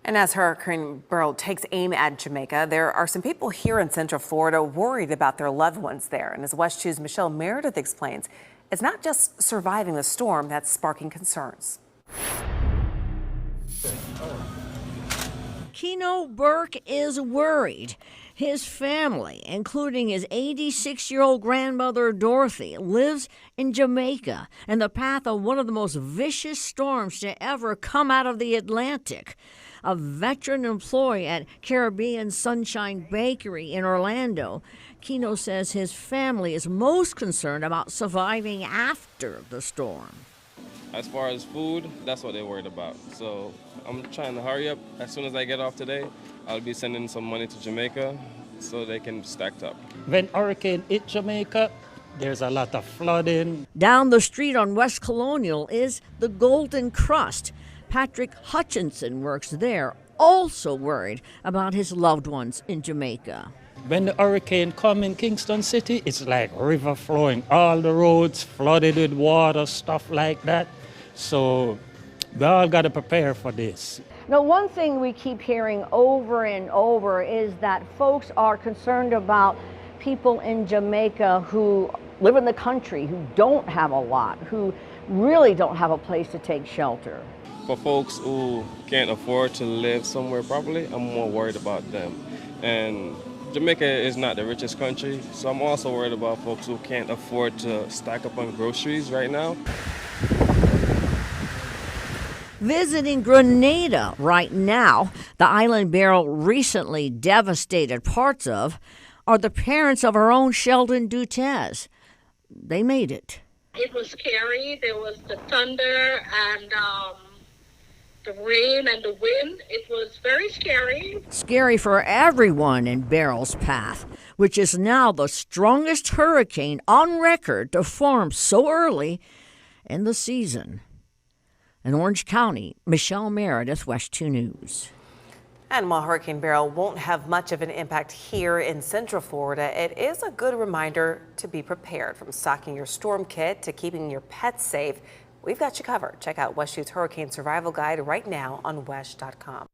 And as Hurricane Beryl takes aim at Jamaica, there are some people here in Central Florida worried about their loved ones there. And as West 2's Michelle Meredith explains, it's not just surviving the storm that's sparking concerns. Keno Burke is worried. His family, including his 86-year-old grandmother Dorothy, lives in Jamaica in the path of one of the most vicious storms to ever come out of the Atlantic. A veteran employee at Caribbean Sunshine Bakery in Orlando, Keno says his family is most concerned about surviving after the storm. As far as food, that's what they're worried about. So I'm trying to hurry up. As soon as I get off today, I'll be sending some money to Jamaica so they can stack up. When hurricane hit Jamaica, there's a lot of flooding. Down the street on West Colonial is the Golden Crust. Patrick Hutchinson works there, also worried about his loved ones in Jamaica. When the hurricane come in Kingston City, it's like river flowing. All the roads flooded with water, stuff like that. So we all got to prepare for this. Now, one thing we keep hearing over and over is that folks are concerned about people in Jamaica who live in the country, who don't have a lot, who really don't have a place to take shelter. For folks who can't afford to live somewhere properly, I'm more worried about them. And Jamaica is not the richest country, so I'm also worried about folks who can't afford to stack up on groceries right now. Visiting Grenada right now, the island Beryl recently devastated parts of, are the parents of our own Sheldon Dutez. They made it. It was scary. There was the thunder and the rain and the wind. It was very scary. Scary for everyone in Beryl's path, which is now the strongest hurricane on record to form so early in the season. In Orange County, Michelle Meredith, West 2 News. And while Hurricane Beryl won't have much of an impact here in Central Florida, it is a good reminder to be prepared. From stocking your storm kit to keeping your pets safe, we've got you covered. Check out West 2's Hurricane Survival Guide right now on WESH.com.